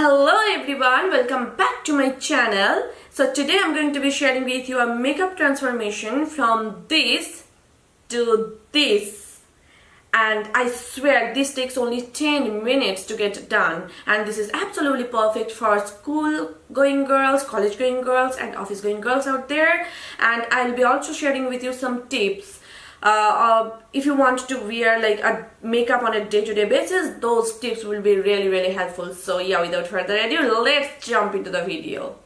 Hello everyone, welcome back to my channel. So today I'm going to be sharing with you a makeup transformation from this to this, and I swear this takes only 10 minutes to get done, and this is absolutely perfect for school going girls, college going girls and office going girls out there. And I'll be also sharing with you some tips if you want to wear like a makeup on a day-to-day basis. Those tips will be really helpful. So yeah, without further ado, let's jump into the video.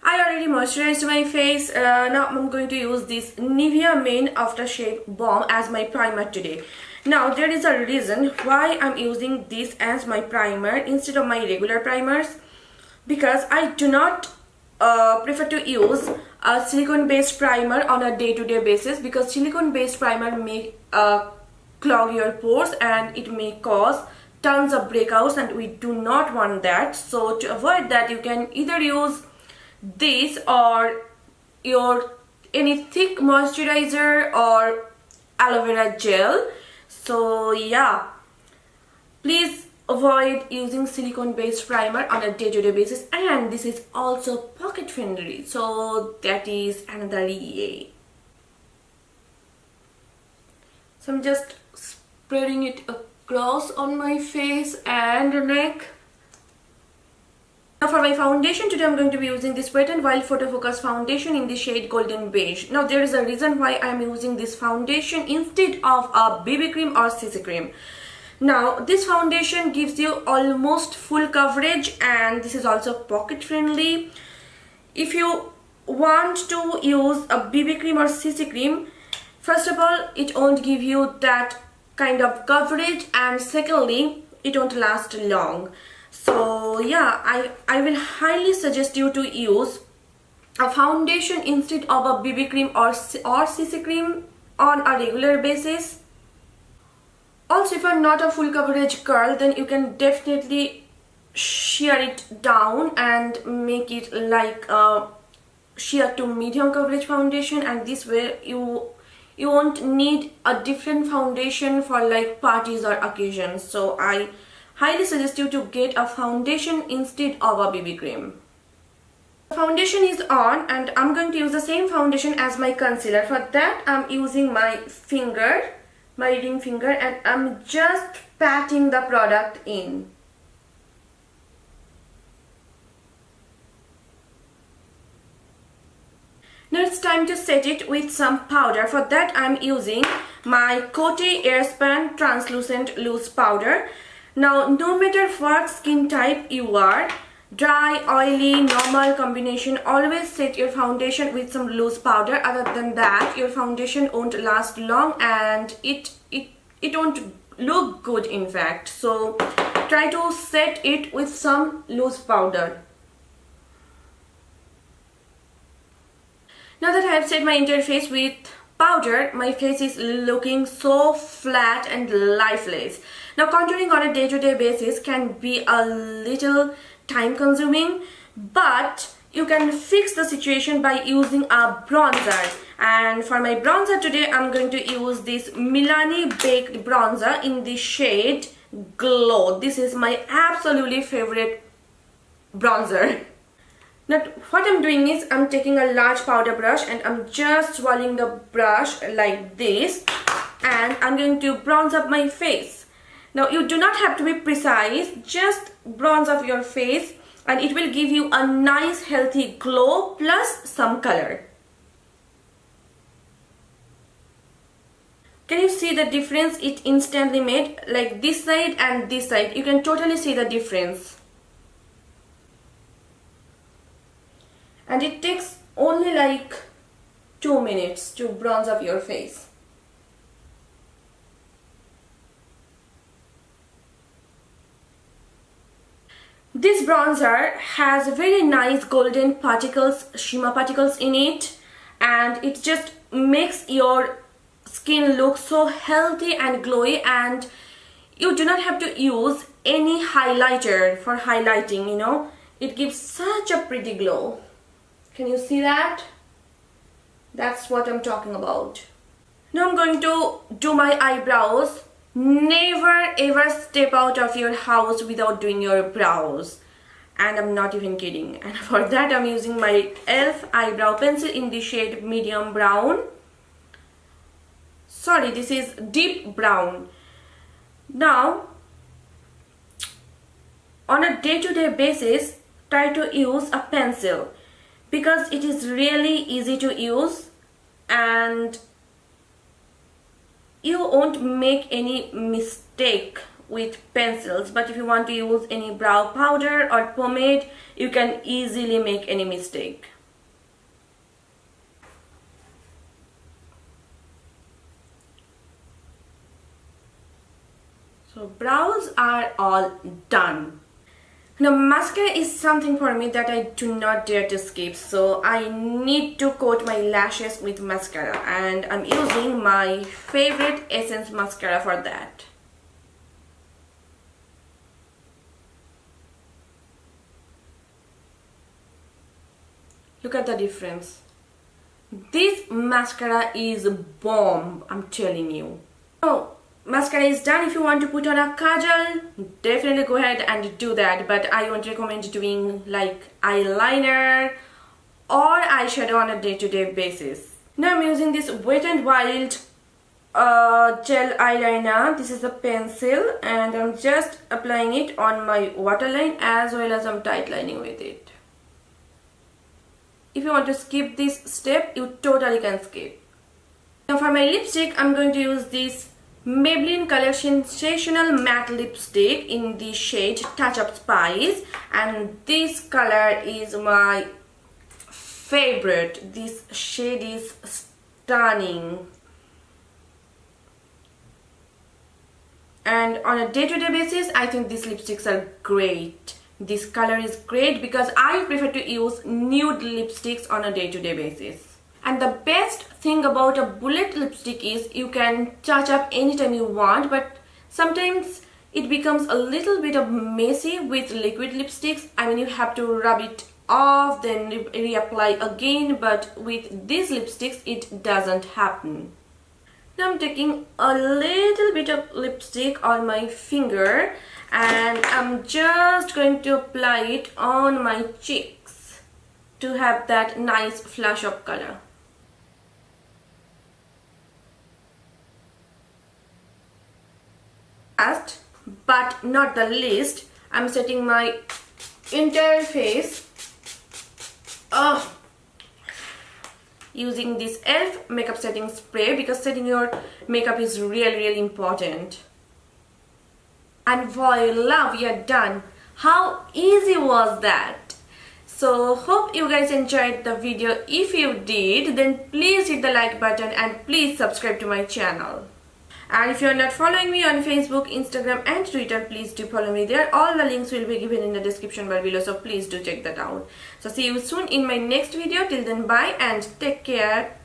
I already moisturized my face. Now I'm going to use this Nivea Men Aftershave Balm as my primer today. Now there is a reason why I'm using this as my primer instead of my regular primers, because I do not prefer to use a silicone based primer on a day-to-day basis, because silicone based primer may clog your pores and it may cause tons of breakouts, and we do not want that. So to avoid that, you can either use this or any thick moisturizer or aloe vera gel. So yeah, please avoid using silicone based primer on a day-to-day basis, and this is also pocket friendly, so that is another yay. So I'm just spreading it across on my face and neck. Now for my foundation today, I'm going to be using this Wet n Wild Photo Focus foundation in the shade Golden Beige. Now there is a reason why I'm using this foundation instead of a BB cream or CC cream. Now this foundation gives you almost full coverage, and this is also pocket friendly. If you want to use a BB cream or CC cream, first of all, it won't give you that kind of coverage, and secondly, it won't last long. So yeah, I will highly suggest you to use a foundation instead of a BB cream or CC cream on a regular basis. Also, if you're not a full coverage girl, then you can definitely shear it down and make it like a sheer to medium coverage foundation, and this way you won't need a different foundation for like parties or occasions. So I highly suggest you to get a foundation instead of a BB cream. The foundation is on, and I'm going to use the same foundation as my concealer. For that, I'm using my ring finger, and I'm just patting the product in. Now it's time to set it with some powder. For that, I'm using my Coty Airspan Translucent Loose Powder. Now no matter what skin type you are, dry, oily, normal combination, always set your foundation with some loose powder. Other than that, your foundation won't last long and it won't look good, in fact. So try to set it with some loose powder. Now that I have set my entire face with powder, my face is looking so flat and lifeless. Now contouring on a day-to-day basis can be a little time consuming, but you can fix the situation by using a bronzer. And for my bronzer today, I'm going to use this Milani Baked Bronzer in the shade Glow. This is my absolutely favorite bronzer. Now what I'm doing is I'm taking a large powder brush and I'm just swirling the brush like this, and I'm going to bronze up my face. Now you do not have to be precise, just bronze up your face and it will give you a nice healthy glow plus some color. Can you see the difference it instantly made? Like this side and this side, you can totally see the difference. And it takes only like 2 minutes to bronze up your face. This bronzer has very nice golden particles, shimmer particles in it, and it just makes your skin look so healthy and glowy, and you do not have to use any highlighter for highlighting, you know. It gives such a pretty glow. Can you see that? That's what I'm talking about. Now I'm going to do my eyebrows Never ever step out of your house without doing your brows. And I'm not even kidding. And for that I'm using my e.l.f. eyebrow pencil in the shade medium brown. Sorry, this is deep brown. Now, on a day-to-day basis, try to use a pencil because it is really easy to use and you won't make any mistake with pencils. But if you want to use any brow powder or pomade, you can easily make any mistake. So brows are all done. Now mascara is something for me that I do not dare to skip, so I need to coat my lashes with mascara and I'm using my favorite Essence mascara for that. Look at the difference. This mascara is bomb, I'm telling you. Oh, mascara is done. If you want to put on a kajal, definitely go ahead and do that, but I won't recommend doing like eyeliner or eyeshadow on a day-to-day basis. Now I'm using this Wet n Wild gel eyeliner. This is a pencil and I'm just applying it on my waterline as well as I'm tightlining with it. If you want to skip this step, you totally can skip. Now for my lipstick, I'm going to use this Maybelline Color Sensational Matte Lipstick in the shade Touch Up Spice, and this color is my favorite. This shade is stunning. And on a day-to-day basis, I think these lipsticks are great. This color is great because I prefer to use nude lipsticks on a day-to-day basis. And the best thing about a bullet lipstick is you can touch up anytime you want, but sometimes it becomes a little bit of messy with liquid lipsticks. I mean, you have to rub it off, then reapply again, but with these lipsticks it doesn't happen. Now I'm taking a little bit of lipstick on my finger and I'm just going to apply it on my cheeks to have that nice flush of color. Last but not the least, I'm setting my entire face using this e.l.f. makeup setting spray because setting your makeup is really important. And voila, we are done. How easy was that? So hope you guys enjoyed the video. If you did, then please hit the like button and please subscribe to my channel. And if you are not following me on Facebook, Instagram and Twitter, please do follow me there. All the links will be given in the description bar below, so please do check that out. So see you soon in my next video. Till then, bye and take care.